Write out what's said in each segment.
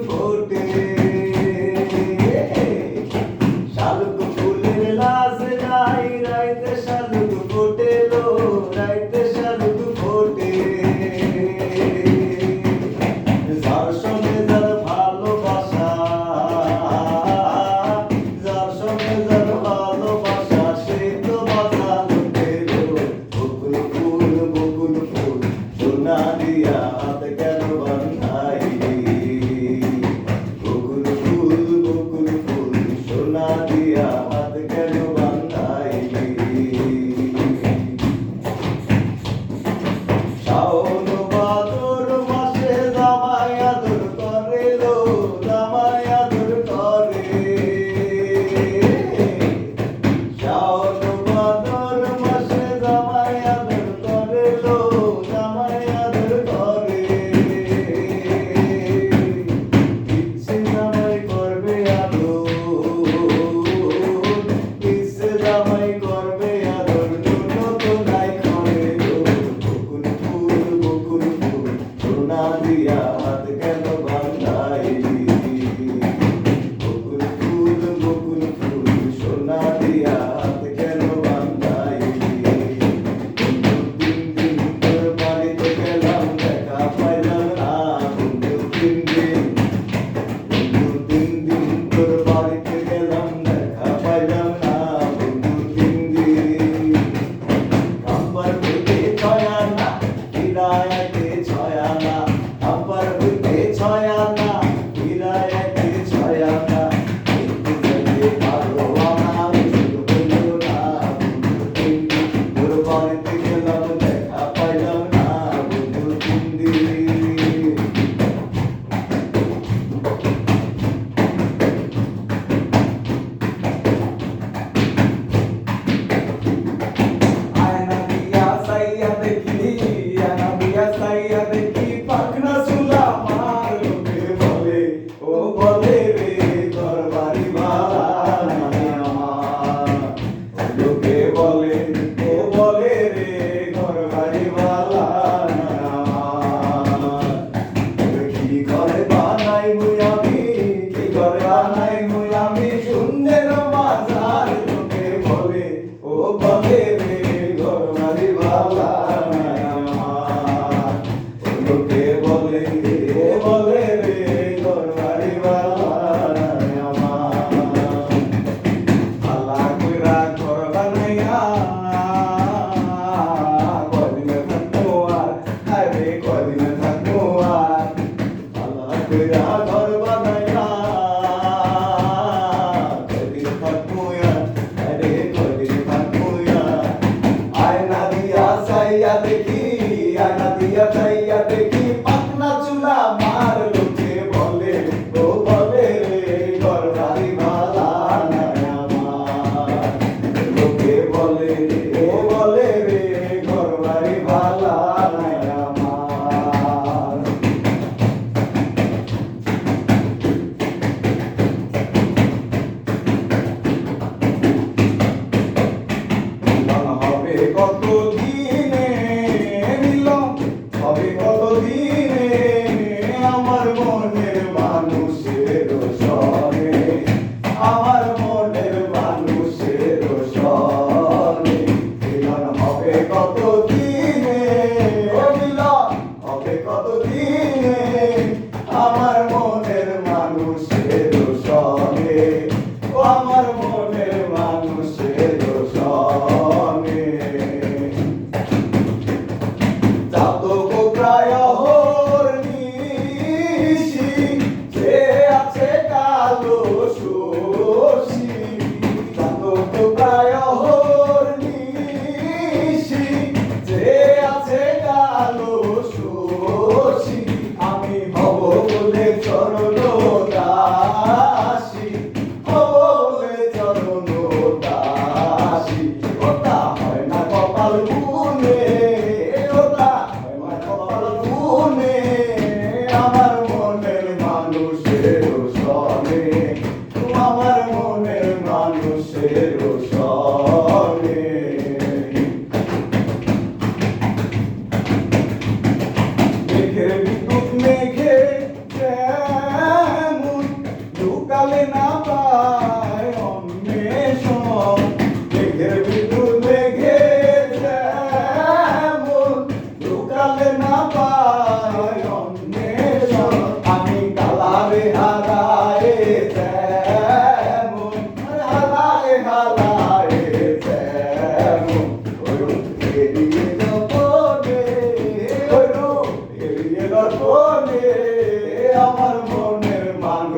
ফোটে শালুক ফুলের লাজ নাই রাইতে শালুক ফোটে লো রাইতে শালুক ফোটে যার সঙ্গে যার ভালোবাসা যার সঙ্গে যার ভালোবাসা সে তো বাঁচালো পেল বকুল ফুল সোনা দিয়া হাত কেন বান্ধাইলি বকুল ফুল সোনা দিয়া হাত কেন বান্ধাইলি শাওন ভাদর মাসে জামাই আদর করে লো জামাই আদর করে শাওন ভাদর মাসে জামাই আদর করে লো জামাই আদর করে ইচ্ছে জামাই করবে আদর ইচ্ছে জামাই করবে আদর জন্য তো নাই করে লো বকুল ফুল সোনা দিয়া হাত কেন বান্ধাইলি বকুল ফুল সোনা দিয়া হাত কেন বান্ধাইলি দিন দিন তোর বাড়িতে গেলাম দেখা পাইলাম না বন্ধু দিন দিন তোর বাড়িতে গেলাম দেখা পাইলাম না বন্ধু দিন আম্বার হইতে ছয়ানা হৃদয়তে ছয়ানা আম্বার হইতে ছয়ানা হৃদয়তে ছয়ানা কিন্তু যেতে পারো আমার শুধু বললো না বন্ধু দিন তোর বাড়িতে গেলাম দেখা পাইলাম না বন্ধু দিন আয়না দিয়া সাইয়া দেখি আয়না দিয়া সাইয়া দেখি পাখনা চুলা মার লোকে বলে ও বলে রে ঘর বাড়ি ভালা নাই আমার লোকে বলে ও বলে রে ঘর বাড়ি ভালা নাই আমার কি করে বানাই মুই আমি কি করে বানাই মুই আমি শূন্যের মাঝার লোকে বলে ও বলে রে ঘর বাড়ি ভালা নাই আমার লোকে বলে ও বলে রে ঘর বাড়ি ভালা নাই আমার আল্লাহ কইরা ঘর বানাইয়া কদিনে থাকবো আর হায়রে কদিনে থাকবো আর আল্লাহ কইরা ঘর বানাইয়া কদিনে থাকবো আর হায়রে কদিনে থাকবো আর আয়না দিয়া চাইয়া দেখি আয়না দিয়া চাইয়া দেখি পাখনা চুলা মার লোকে বলে ও বলে রে ঘর বাড়ি ভালা নাই আমার লোকে বলে ও বলে রে ঘর বাড়ি ভালা নাই আমার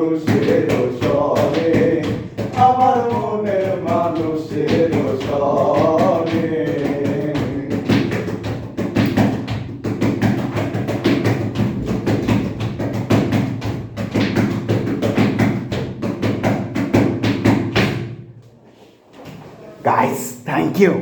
মানুষের সনে, আমার মনের মানুষের সনে। Guys, thank you.